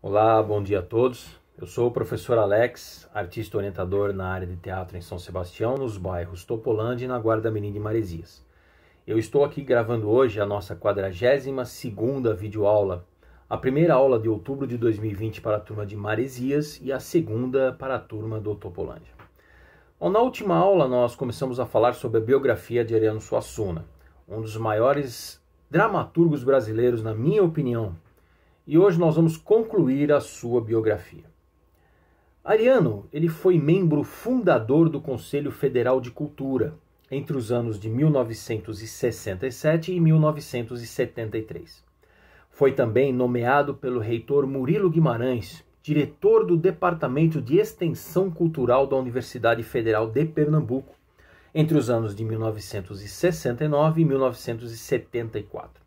Olá, bom dia a todos. Eu sou o professor Alex, artista orientador na área de teatro em São Sebastião, nos bairros Topolândia e na Guarda Mirim de Maresias. Eu estou aqui gravando hoje a nossa 42ª videoaula, a primeira aula de outubro de 2020 para a turma de Maresias e a segunda para a turma do Topolândia. Bom, na última aula nós começamos a falar sobre a biografia de Ariano Suassuna, um dos maiores dramaturgos brasileiros, na minha opinião, e hoje nós vamos concluir a sua biografia. Ariano, ele foi membro fundador do Conselho Federal de Cultura entre os anos de 1967 e 1973. Foi também nomeado pelo reitor Murilo Guimarães, diretor do Departamento de Extensão Cultural da Universidade Federal de Pernambuco, entre os anos de 1969 e 1974.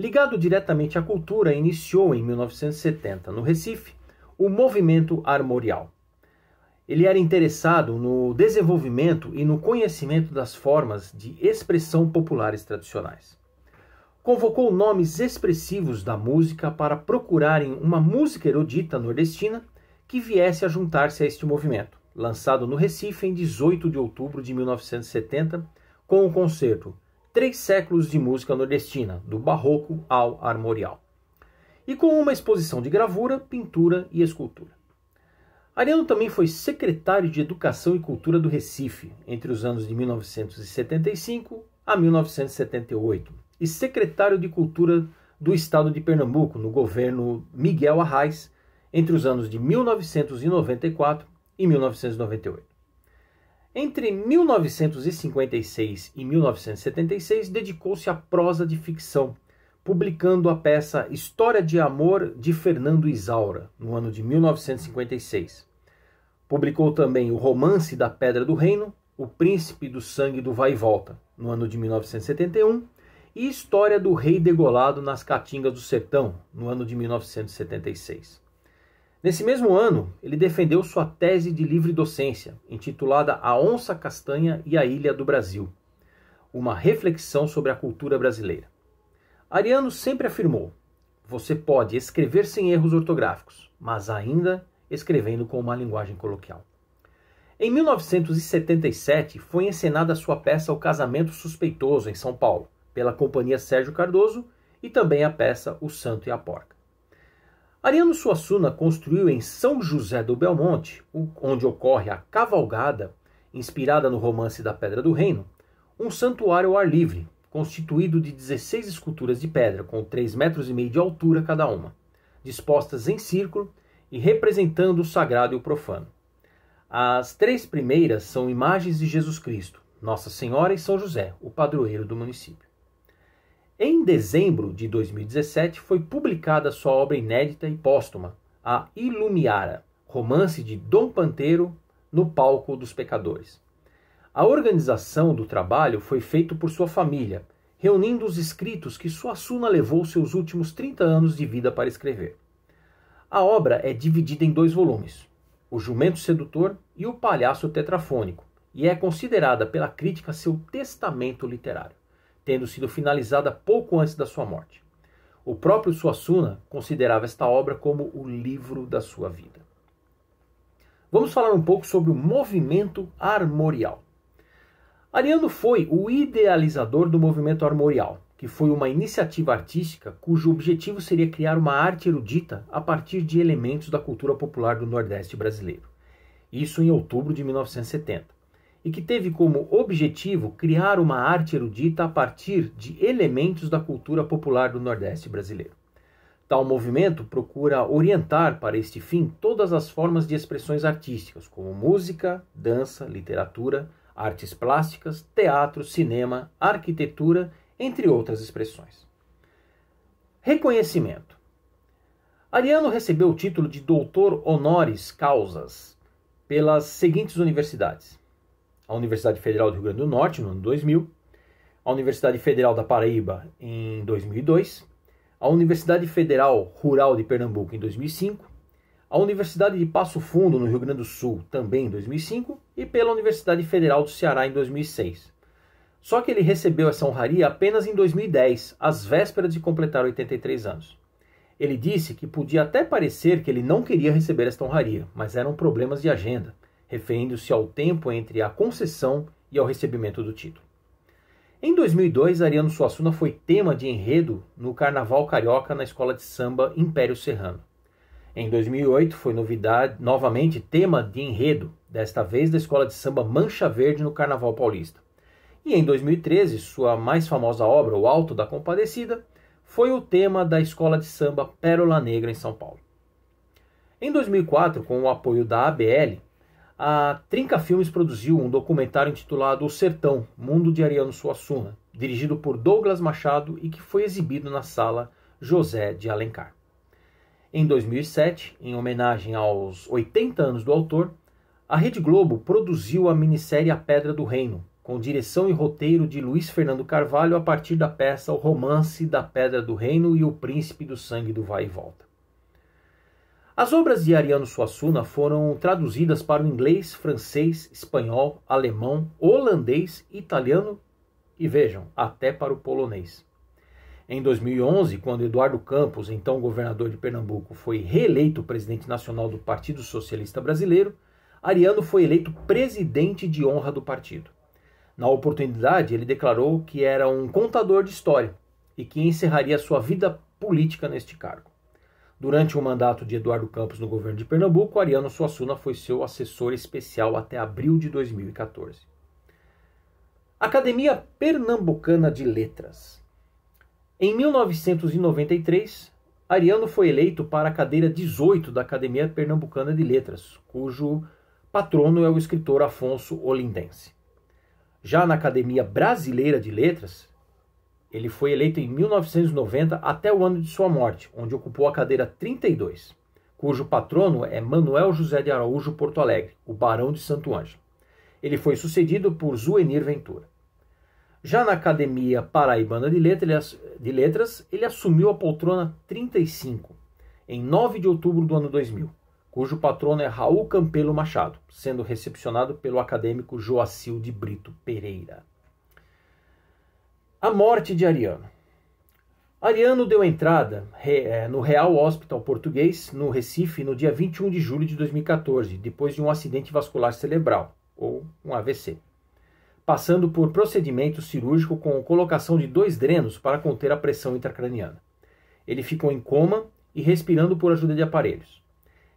Ligado diretamente à cultura, iniciou em 1970, no Recife, o movimento armorial. Ele era interessado no desenvolvimento e no conhecimento das formas de expressão populares tradicionais. Convocou nomes expressivos da música para procurarem uma música erudita nordestina que viesse a juntar-se a este movimento, lançado no Recife em 18 de outubro de 1970, com o concerto 3 séculos de música nordestina, do barroco ao armorial, e com uma exposição de gravura, pintura e escultura. Ariano também foi secretário de Educação e Cultura do Recife, entre os anos de 1975 a 1978, e secretário de Cultura do Estado de Pernambuco, no governo Miguel Arraes, entre os anos de 1994 e 1998. Entre 1956 e 1976, dedicou-se à prosa de ficção, publicando a peça História de Amor de Fernando Isaura, no ano de 1956. Publicou também o Romance da Pedra do Reino, O Príncipe do Sangue do Vai e Volta, no ano de 1971, e História do Rei Degolado nas Caatingas do Sertão, no ano de 1976. Nesse mesmo ano, ele defendeu sua tese de livre docência, intitulada A Onça Castanha e a Ilha do Brasil, uma reflexão sobre a cultura brasileira. Ariano sempre afirmou: você pode escrever sem erros ortográficos, mas ainda escrevendo com uma linguagem coloquial. Em 1977, foi encenada sua peça O Casamento Suspeitoso, em São Paulo, pela Companhia Sérgio Cardoso, e também a peça O Santo e a Porca. Ariano Suassuna construiu em São José do Belmonte, onde ocorre a cavalgada, inspirada no Romance da Pedra do Reino, um santuário ao ar livre, constituído de 16 esculturas de pedra, com 3,5 metros de altura cada uma, dispostas em círculo e representando o sagrado e o profano. As 3 primeiras são imagens de Jesus Cristo, Nossa Senhora e São José, o padroeiro do município. Em dezembro de 2017 foi publicada sua obra inédita e póstuma, a Ilumiara, romance de Dom Panteiro no palco dos pecadores. A organização do trabalho foi feita por sua família, reunindo os escritos que Suassuna levou seus últimos 30 anos de vida para escrever. A obra é dividida em 2 volumes, O Jumento Sedutor e O Palhaço Tetrafônico, e é considerada pela crítica seu testamento literário, tendo sido finalizada pouco antes da sua morte. O próprio Suassuna considerava esta obra como o livro da sua vida. Vamos falar um pouco sobre o movimento armorial. Ariano foi o idealizador do movimento armorial, que foi uma iniciativa artística cujo objetivo seria criar uma arte erudita a partir de elementos da cultura popular do Nordeste brasileiro. Isso em outubro de 1970. E que teve como objetivo criar uma arte erudita a partir de elementos da cultura popular do Nordeste brasileiro. Tal movimento procura orientar para este fim todas as formas de expressões artísticas, como música, dança, literatura, artes plásticas, teatro, cinema, arquitetura, entre outras expressões. Reconhecimento. Ariano recebeu o título de Doutor Honoris Causas pelas seguintes universidades: a Universidade Federal do Rio Grande do Norte, no ano 2000, a Universidade Federal da Paraíba, em 2002, a Universidade Federal Rural de Pernambuco, em 2005, a Universidade de Passo Fundo, no Rio Grande do Sul, também em 2005, e pela Universidade Federal do Ceará, em 2006. Só que ele recebeu essa honraria apenas em 2010, às vésperas de completar 83 anos. Ele disse que podia até parecer que ele não queria receber esta honraria, mas eram problemas de agenda, referindo-se ao tempo entre a concessão e ao recebimento do título. Em 2002, Ariano Suassuna foi tema de enredo no Carnaval Carioca na escola de samba Império Serrano. Em 2008, foi novamente tema de enredo, desta vez da escola de samba Mancha Verde no Carnaval Paulista. E em 2013, sua mais famosa obra, O Alto da Compadecida, foi o tema da escola de samba Pérola Negra em São Paulo. Em 2004, com o apoio da ABL, a Trinca Filmes produziu um documentário intitulado O Sertão, Mundo de Ariano Suassuna, dirigido por Douglas Machado e que foi exibido na sala José de Alencar. Em 2007, em homenagem aos 80 anos do autor, a Rede Globo produziu a minissérie A Pedra do Reino, com direção e roteiro de Luiz Fernando Carvalho a partir da peça O Romance da Pedra do Reino e o Príncipe do Sangue do Vai e Volta. As obras de Ariano Suassuna foram traduzidas para o inglês, francês, espanhol, alemão, holandês, italiano e, vejam, até para o polonês. Em 2011, quando Eduardo Campos, então governador de Pernambuco, foi reeleito presidente nacional do Partido Socialista Brasileiro, Ariano foi eleito presidente de honra do partido. Na oportunidade, ele declarou que era um contador de história e que encerraria sua vida política neste cargo. Durante o mandato de Eduardo Campos no governo de Pernambuco, Ariano Suassuna foi seu assessor especial até abril de 2014. Academia Pernambucana de Letras. Em 1993, Ariano foi eleito para a cadeira 18 da Academia Pernambucana de Letras, cujo patrono é o escritor Afonso Olindense. Já na Academia Brasileira de Letras, ele foi eleito em 1990 até o ano de sua morte, onde ocupou a cadeira 32, cujo patrono é Manuel José de Araújo Porto Alegre, o Barão de Santo Ângelo. Ele foi sucedido por Zuenir Ventura. Já na Academia Paraibana de Letras, ele assumiu a poltrona 35, em 9 de outubro do ano 2000, cujo patrono é Raul Campelo Machado, sendo recepcionado pelo acadêmico Joacil de Brito Pereira. A morte de Ariano. Ariano deu entrada no Real Hospital Português, no Recife, no dia 21 de julho de 2014, depois de um acidente vascular cerebral, ou um AVC, passando por procedimento cirúrgico com colocação de 2 drenos para conter a pressão intracraniana. Ele ficou em coma e respirando por ajuda de aparelhos.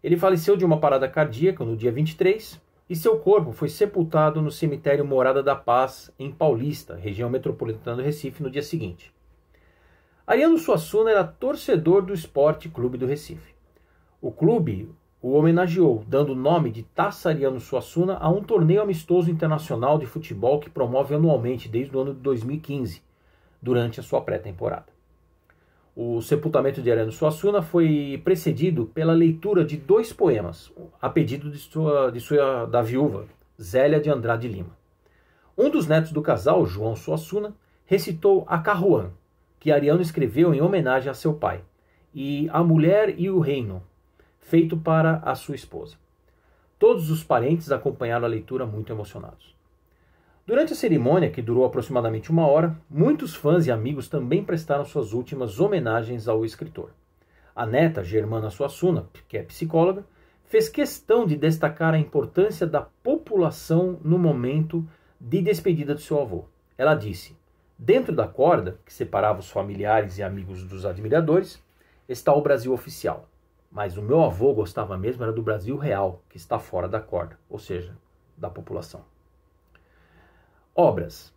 Ele faleceu de uma parada cardíaca no dia 23 e seu corpo foi sepultado no cemitério Morada da Paz, em Paulista, região metropolitana do Recife, no dia seguinte. Ariano Suassuna era torcedor do Sport Clube do Recife. O clube o homenageou, dando o nome de Taça Ariano Suassuna a um torneio amistoso internacional de futebol que promove anualmente desde o ano de 2015, durante a sua pré-temporada. O sepultamento de Ariano Suassuna foi precedido pela leitura de 2 poemas, a pedido da viúva, Zélia de Andrade Lima. Um dos netos do casal, João Suassuna, recitou A Carruã, que Ariano escreveu em homenagem a seu pai, e A Mulher e o Reino, feito para a sua esposa. Todos os parentes acompanharam a leitura muito emocionados. Durante a cerimônia, que durou aproximadamente 1 hora, muitos fãs e amigos também prestaram suas últimas homenagens ao escritor. A neta, Germana Suassuna, que é psicóloga, fez questão de destacar a importância da população no momento de despedida de seu avô. Ela disse: dentro da corda, que separava os familiares e amigos dos admiradores, está o Brasil oficial. Mas o meu avô gostava mesmo era do Brasil real, que está fora da corda, ou seja, da população. Obras.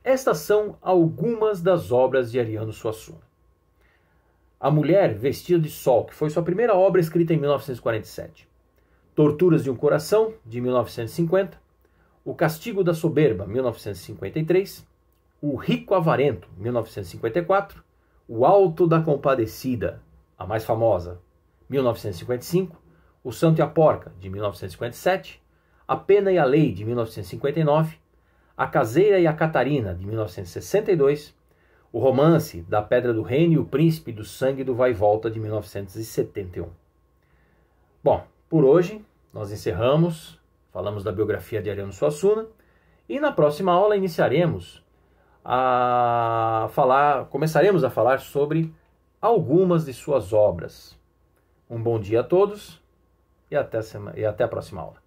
Estas são algumas das obras de Ariano Suassuna. A Mulher Vestida de Sol, que foi sua primeira obra escrita em 1947. Torturas de um Coração, de 1950. O Castigo da Soberba, 1953. O Rico Avarento, 1954. O Alto da Compadecida, a mais famosa, 1955, O Santo e a Porca, de 1957, A Pena e a Lei, de 1959, A Caseira e a Catarina, de 1962, O Romance da Pedra do Reino e o Príncipe do Sangue do Vai e Volta, de 1971. Bom, por hoje nós encerramos, falamos da biografia de Ariano Suassuna, e na próxima aula começaremos a falar sobre algumas de suas obras. Um bom dia a todos e até a próxima aula.